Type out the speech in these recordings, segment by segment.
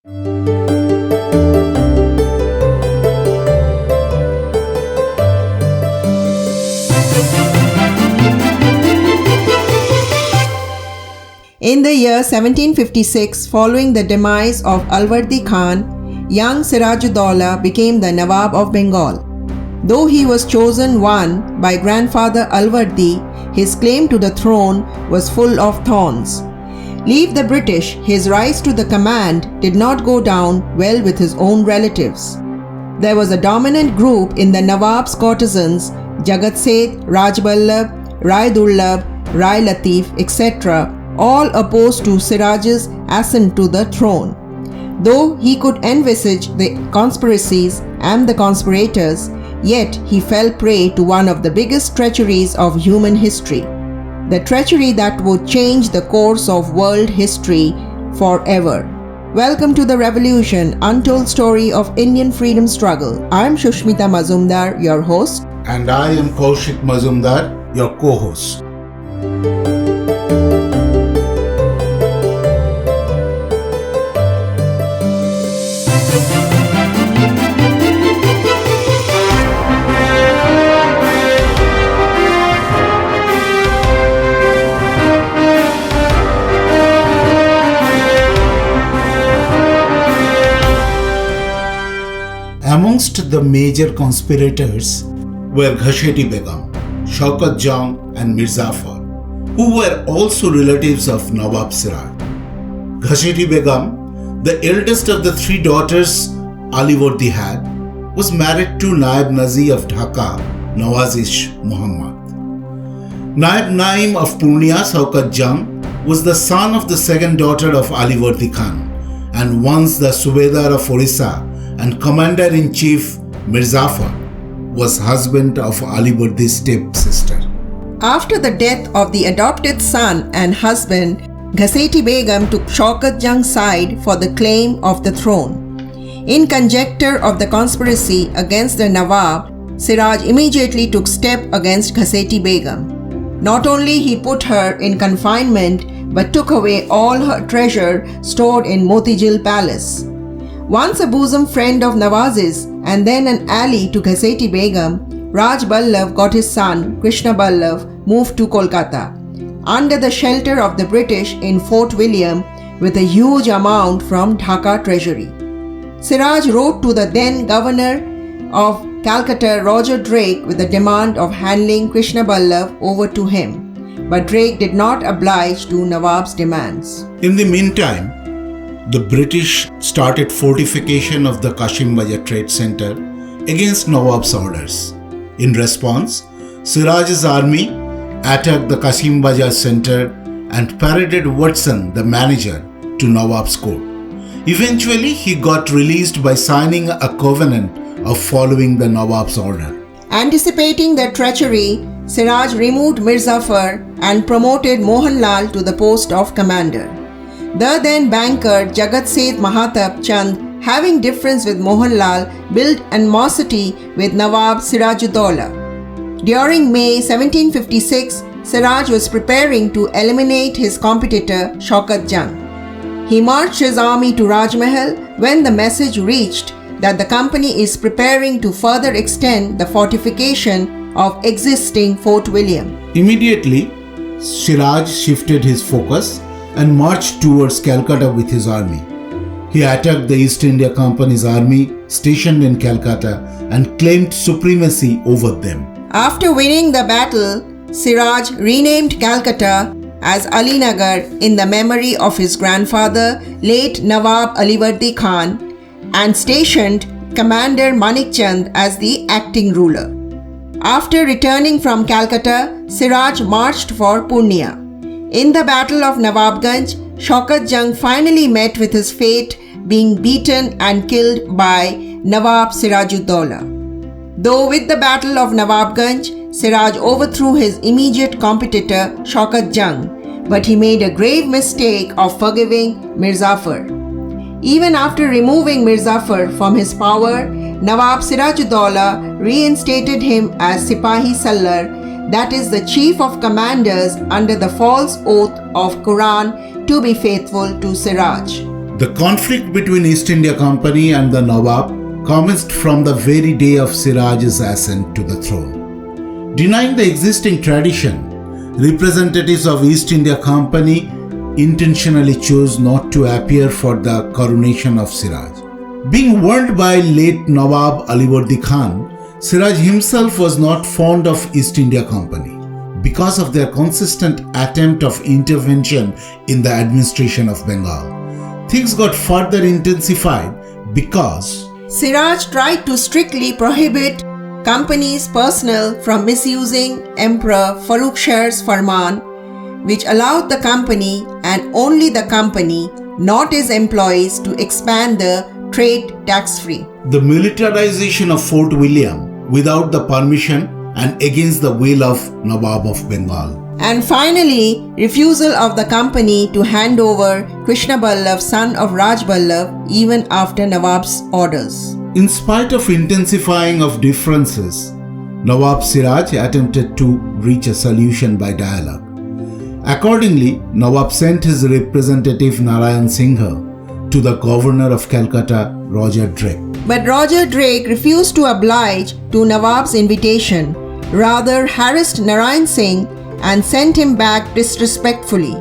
In the year 1756, following the demise of Alwardi Khan, young Siraj-ud-Daulah became the Nawab of Bengal. Though he was chosen one by grandfather Alwardi, his claim to the throne was full of thorns. Leave the British, his rise to the command did not go down well with his own relatives. There was a dominant group in the Nawab's courtesans, Jagat Seth, Raj Ballabh, Rai Durlabh, Rai Latif, etc., all opposed to Siraj's ascent to the throne. Though he could envisage the conspiracies and the conspirators, yet he fell prey to one of the biggest treacheries of human history. The treachery that would change the course of world history forever. Welcome to the Revolution, Untold Story of Indian Freedom Struggle. I am Shushmita Mazumdar, your host. And I am Kaushik Mazumdar, your co-host. Amongst the major conspirators were Ghaseti Begum, Shaukat Jung and Mirzafar, who were also relatives of Nawab Siraj. Ghaseti Begum, the eldest of the three daughters Alivardi had, was married to Naib Nazi of Dhaka, Nawazish Muhammad. Naib Naim of Purnia, Shaukat Jung, was the son of the second daughter of Alivardi Khan and once the Subedar of Orissa and Commander-in-Chief Mirzafar was husband of Alivardi's step-sister. After the death of the adopted son and husband, Ghaseti Begum took Shaukat Jung's side for the claim of the throne. In conjecture of the conspiracy against the Nawab, Siraj immediately took step against Ghaseti Begum. Not only he put her in confinement, but took away all her treasure stored in Motijil Palace. Once a bosom friend of Nawaz's and then an ally to Ghaseti Begum, Raj Ballabh got his son, Krishna Ballabh, moved to Kolkata, under the shelter of the British in Fort William with a huge amount from Dhaka treasury. Siraj wrote to the then governor of Calcutta, Roger Drake, with the demand of handing Krishna Ballabh over to him, but Drake did not oblige to Nawab's demands. In the meantime, the British started fortification of the Kashim Bajar Trade Center against Nawab's orders. In response, Siraj's army attacked the Kashim Bajar Center and paraded Watson, the manager, to Nawab's court. Eventually, he got released by signing a covenant of following the Nawab's order. Anticipating their treachery, Siraj removed Mirzafar and promoted Mohanlal to the post of commander. The then banker Jagat Seth Mahatab Chand, having difference with Mohanlal, built animosity with Nawab Siraj-ud-Daulah. During May 1756, Siraj was preparing to eliminate his competitor Shaukat Jung. He marched his army to Rajmahal when the message reached that the company is preparing to further extend the fortification of existing Fort William. Immediately, Siraj shifted his focus and marched towards Calcutta with his army. He attacked the East India Company's army stationed in Calcutta and claimed supremacy over them. After winning the battle, Siraj renamed Calcutta as Alinagar in the memory of his grandfather, late Nawab Alivardi Khan, and stationed Commander Manik Chand as the acting ruler. After returning from Calcutta, Siraj marched for Purnia. In the Battle of Nawabganj, Shaukat Jung finally met with his fate, being beaten and killed by Nawab Siraj-ud-Daulah. Though with the Battle of Nawabganj, Siraj overthrew his immediate competitor Shaukat Jung, but he made a grave mistake of forgiving Mirzafar. Even after removing Mirzafar from his power, Nawab Siraj-ud-Daulah reinstated him as Sipahi Salar, that is the chief of commanders under the false oath of Quran to be faithful to Siraj. The conflict between East India Company and the Nawab commenced from the very day of Siraj's ascent to the throne. Denying the existing tradition, representatives of East India Company intentionally chose not to appear for the coronation of Siraj. Being warned by late Nawab Alivardi Khan, Siraj himself was not fond of East India Company because of their consistent attempt of intervention in the administration of Bengal. Things got further intensified because Siraj tried to strictly prohibit company's personnel from misusing Emperor Farrukhsha's Farman, which allowed the company and only the company, not his employees, to expand the trade tax-free. the militarization of Fort William without the permission and against the will of Nawab of Bengal. And finally, refusal of the company to hand over Krishna Ballabh, son of Raj Ballabh, even after Nawab's orders. In spite of intensifying of differences, Nawab Siraj attempted to reach a solution by dialogue. Accordingly, Nawab sent his representative Narayan Singha to the governor of Calcutta, Roger Drake. But Roger Drake refused to oblige to Nawab's invitation, rather harassed Narayan Singh and sent him back disrespectfully.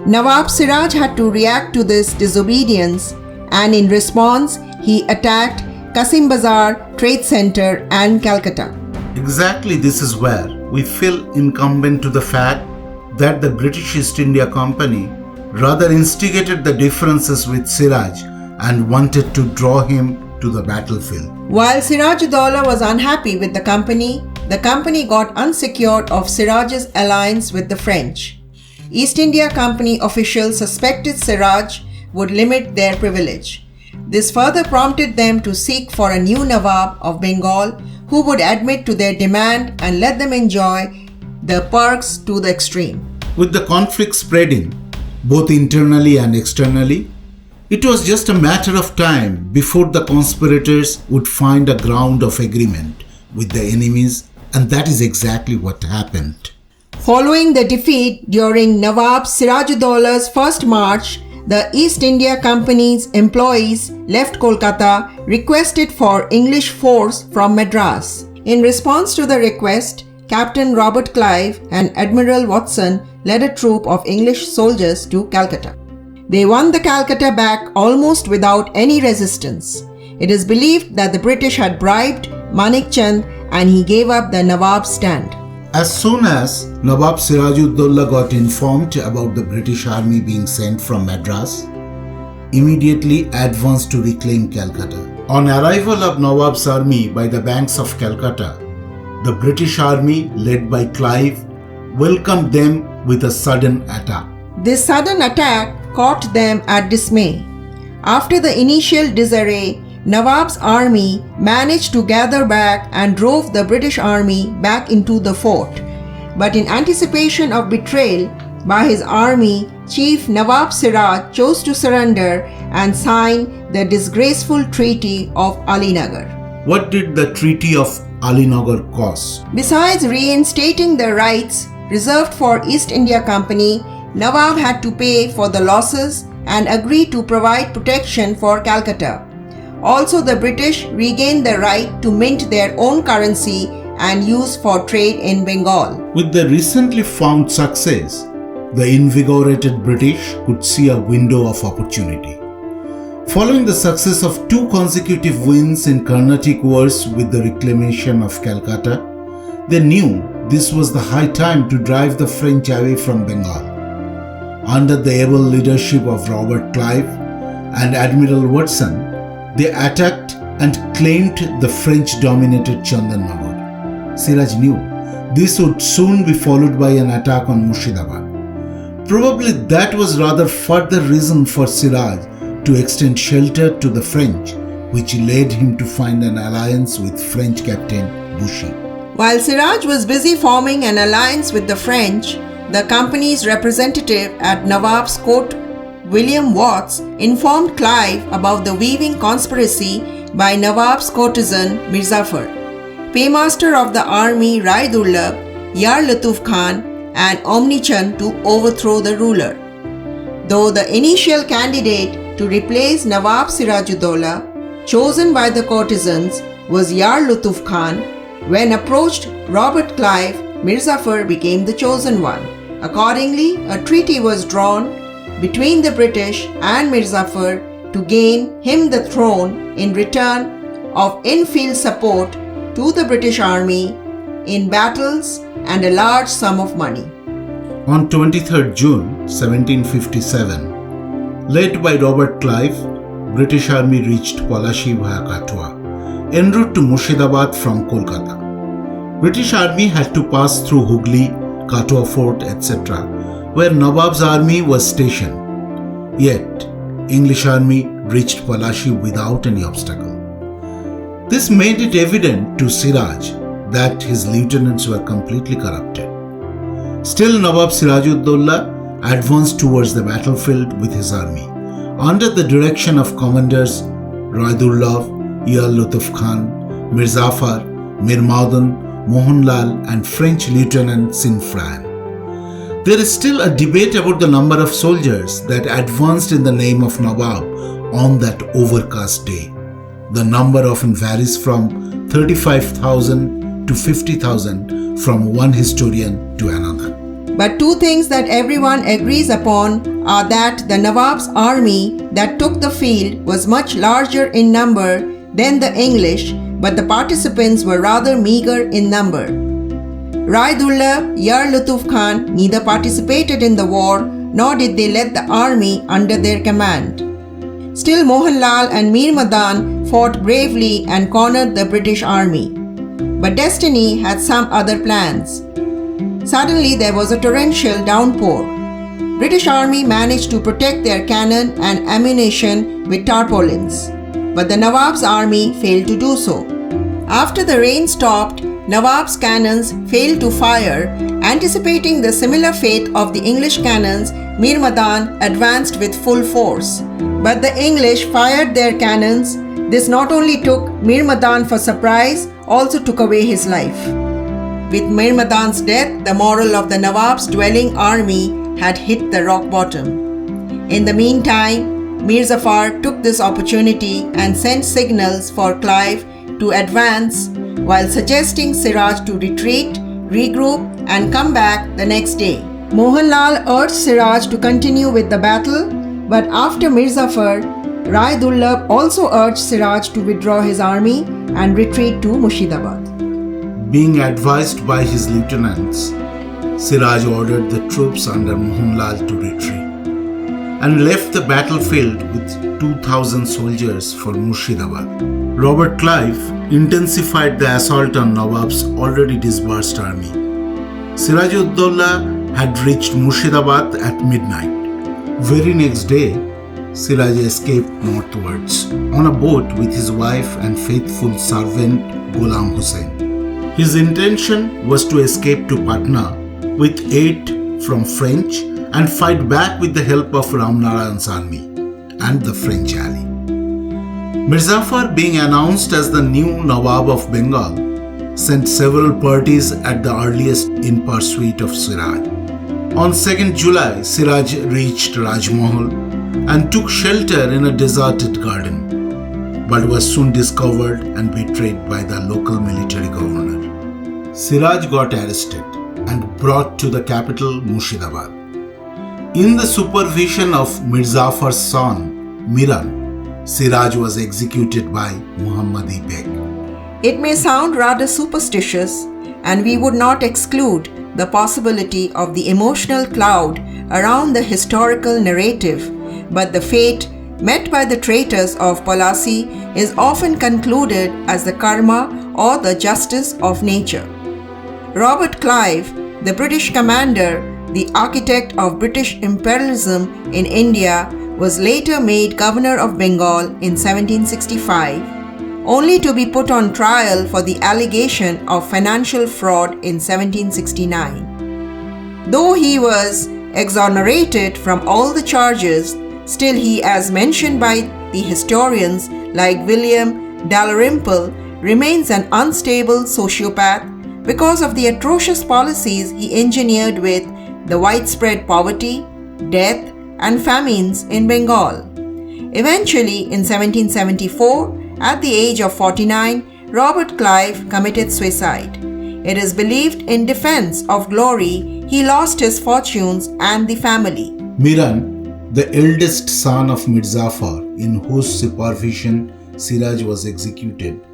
Nawab Siraj had to react to this disobedience, and in response, he attacked Kasim Bazar Trade Center and Calcutta. Exactly, this is where we feel incumbent to the fact that the British East India Company rather instigated the differences with Siraj and wanted to draw him to the battlefield. While Siraj-ud-Daulah was unhappy with the company got unsecured of Siraj's alliance with the French. East India Company officials suspected Siraj would limit their privilege. This further prompted them to seek for a new Nawab of Bengal who would admit to their demand and let them enjoy the perks to the extreme. With the conflict spreading, both internally and externally, it was just a matter of time before the conspirators would find a ground of agreement with the enemies, and that is exactly what happened. Following the defeat during Nawab Siraj-ud-Daulah's first march, the East India Company's employees left Kolkata, requested for English force from Madras. In response to the request, Captain Robert Clive and Admiral Watson led a troop of English soldiers to Calcutta. They won the Calcutta back almost without any resistance. It is believed that the British had bribed Manik Chand and he gave up the Nawab's stand. As soon as Nawab Siraj-ud-Daulah got informed about the British army being sent from Madras, immediately advanced to reclaim Calcutta. On arrival of Nawab's army by the banks of Calcutta, the British army, led by Clive, welcomed them with a sudden attack. This sudden attack caught them at dismay. After the initial disarray, Nawab's army managed to gather back and drove the British army back into the fort. But in anticipation of betrayal by his army, Chief Nawab Siraj chose to surrender and sign the disgraceful Treaty of Alinagar. What did the Treaty of Alinagar cost? Besides reinstating the rights reserved for East India Company, Nawab had to pay for the losses and agree to provide protection for Calcutta. Also, the British regained the right to mint their own currency and use for trade in Bengal. With the recently found success, the invigorated British could see a window of opportunity. Following the success of 2 consecutive wins in Carnatic Wars with the reclamation of Calcutta, they knew this was the high time to drive the French away from Bengal. Under the able leadership of Robert Clive and Admiral Watson, they attacked and claimed the French-dominated Chandannagar. Siraj knew this would soon be followed by an attack on Murshidabad. Probably that was rather further reason for Siraj to extend shelter to the French, which led him to find an alliance with French Captain Bussy. While Siraj was busy forming an alliance with the French, the company's representative at Nawab's court, William Watts, informed Clive about the weaving conspiracy by Nawab's courtesan Mirzapur, paymaster of the army Rai Durlab, Yar Latuf Khan and Omni Chand to overthrow the ruler. Though the initial candidate to replace Nawab Sirajuddaulah, chosen by the courtesans, was Yar Lutuf Khan. When approached Robert Clive, Mirzafar became the chosen one. Accordingly, a treaty was drawn between the British and Mirzafar to gain him the throne in return of in-field support to the British Army in battles and a large sum of money. On 23rd June 1757, led by Robert Clive, British Army reached Palashi via Kathua, en route to Murshidabad from Kolkata. British Army had to pass through Hooghly, Kathua Fort, etc., where Nawab's army was stationed. Yet, English army reached Palashi without any obstacle. This made it evident to Siraj that his lieutenants were completely corrupted. Still, Nawab Sirajuddaulah advanced towards the battlefield with his army, under the direction of commanders Raidullah, Yar Lutuf Khan, Mirzafar, Mir Maudan, Mohanlal and French Lieutenant Sinfran. There is still a debate about the number of soldiers that advanced in the name of Nawab on that overcast day. The number often varies from 35,000 to 50,000 from one historian to another. But two things that everyone agrees upon are that the Nawab's army that took the field was much larger in number than the English, but the participants were rather meager in number. Raidullah, Yar Lutuf Khan neither participated in the war nor did they lead the army under their command. Still, Mohanlal and Mir Madan fought bravely and cornered the British army. But destiny had some other plans. Suddenly there was a torrential downpour. British army managed to protect their cannon and ammunition with tarpaulins, but the Nawab's army failed to do so. After the rain stopped, Nawab's cannons failed to fire. Anticipating the similar fate of the English cannons, Mir Madan advanced with full force. But the English fired their cannons. This not only took Mir Madan for surprise, also took away his life. With Mir Madan's death, the morale of the Nawab's dwelling army had hit the rock bottom. In the meantime, Mirzafar took this opportunity and sent signals for Clive to advance while suggesting Siraj to retreat, regroup and come back the next day. Mohanlal urged Siraj to continue with the battle, but after Mirzafar, Raidullah also urged Siraj to withdraw his army and retreat to Murshidabad. Being advised by his lieutenants, Siraj ordered the troops under Mohanlal to retreat and left the battlefield with 2,000 soldiers for Murshidabad. Robert Clive intensified the assault on Nawab's already dispersed army. Sirajuddaulah had reached Murshidabad at midnight. Very next day, Siraj escaped northwards on a boat with his wife and faithful servant Ghulam Hussain. His intention was to escape to Patna with aid from French and fight back with the help of Ramnarayan's army and the French ally. Mirzafar, being announced as the new Nawab of Bengal, sent several parties at the earliest in pursuit of Siraj. On 2nd July, Siraj reached Rajmahal and took shelter in a deserted garden, but was soon discovered and betrayed by the local military governor. Siraj got arrested and brought to the capital Murshidabad. In the supervision of Mirzafar's son, Miran, Siraj was executed by Muhammadi Beg. It may sound rather superstitious, and we would not exclude the possibility of the emotional cloud around the historical narrative, but the fate met by the traitors of Palasi is often concluded as the karma or the justice of nature. Robert Clive, the British commander, the architect of British imperialism in India, was later made governor of Bengal in 1765, only to be put on trial for the allegation of financial fraud in 1769. Though he was exonerated from all the charges, still he, as mentioned by the historians like William Dalrymple, remains an unstable sociopath because of the atrocious policies he engineered with the widespread poverty, death, and famines in Bengal. Eventually, in 1774, at the age of 49, Robert Clive committed suicide. It is believed in defense of glory, he lost his fortunes and the family. Miran, the eldest son of Mirzafar, in whose supervision Siraj was executed,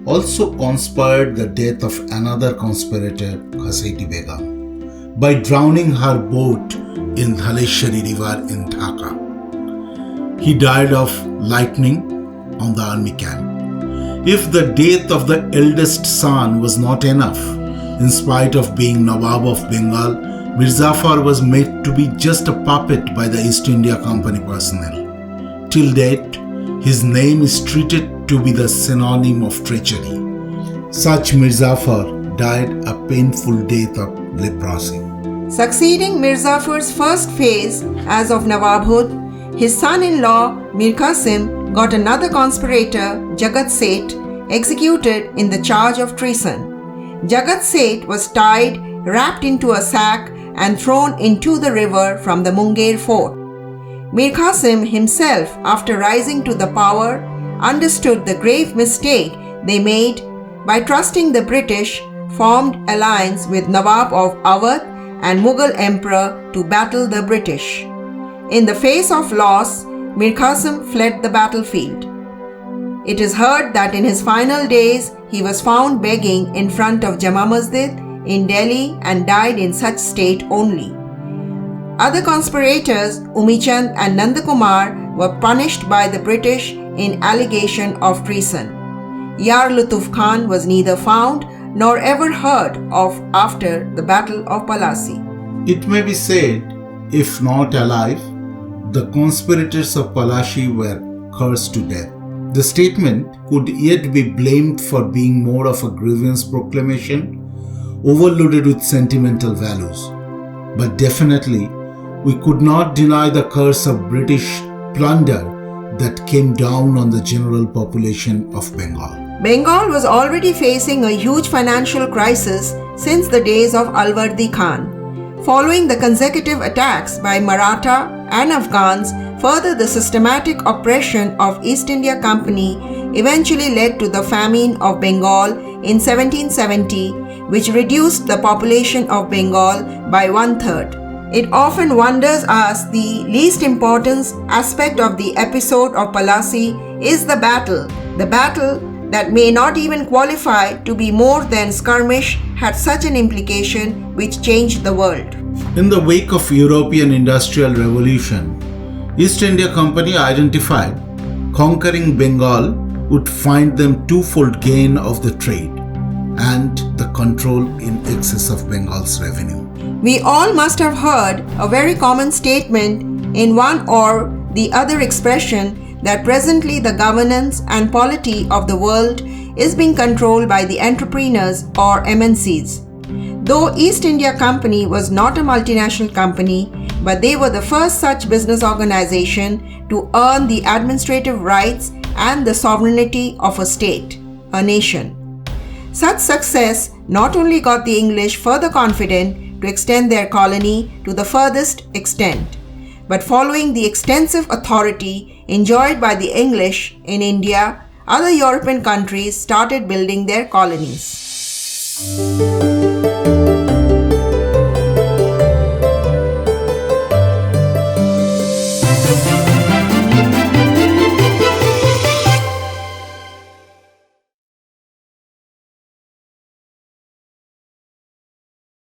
also conspired the death of another conspirator, Ghaseti Begum, by drowning her boat in Dhaleshwari River in Dhaka. He died of lightning on the army camp. If the death of the eldest son was not enough, in spite of being Nawab of Bengal, Mirzafar was made to be just a puppet by the East India Company personnel. Till date, his name is treated to be the synonym of treachery. Such Mirzafar died a painful death of leprosy. Succeeding Mirzafar's first phase as of Nawabhood, his son-in-law Mir Qasim got another conspirator, Jagat Seth, executed in the charge of treason. Jagat Seth was tied, wrapped into a sack and thrown into the river from the Munger fort. Mir Qasim himself, after rising to the power, understood the grave mistake they made by trusting the British, formed alliance with Nawab of Awadh and Mughal Emperor to battle the British. In the face of loss, Mir Qasim fled the battlefield. It is heard that in his final days, he was found begging in front of Jama Masjid in Delhi and died in such state only. Other conspirators, Umichand and Nandakumar, were punished by the British in allegation of treason. Yar Lutuf Khan was neither found nor ever heard of after the Battle of Palasi. It may be said, if not alive, the conspirators of Palashi were cursed to death. The statement could yet be blamed for being more of a grievance proclamation, overloaded with sentimental values. But definitely, we could not deny the curse of British plunder that came down on the general population of Bengal. Bengal was already facing a huge financial crisis since the days of Alwardi Khan. Following the consecutive attacks by Maratha and Afghans, further the systematic oppression of East India Company eventually led to the famine of Bengal in 1770, which reduced the population of Bengal by 1/3. It often wonders us the least important aspect of the episode of Palasi is the battle that may not even qualify to be more than skirmish had such an implication which changed the world. In the wake of European Industrial Revolution, East India Company identified conquering Bengal would find them twofold gain of the trade and the control in excess of Bengal's revenue. We all must have heard a very common statement in one or the other expression that presently the governance and polity of the world is being controlled by the entrepreneurs or MNCs. Though East India Company was not a multinational company, but they were the first such business organization to earn the administrative rights and the sovereignty of a state, a nation. Such success not only got the English further confident to extend their colony to the furthest extent, but following the extensive authority enjoyed by the English in India, other European countries started building their colonies.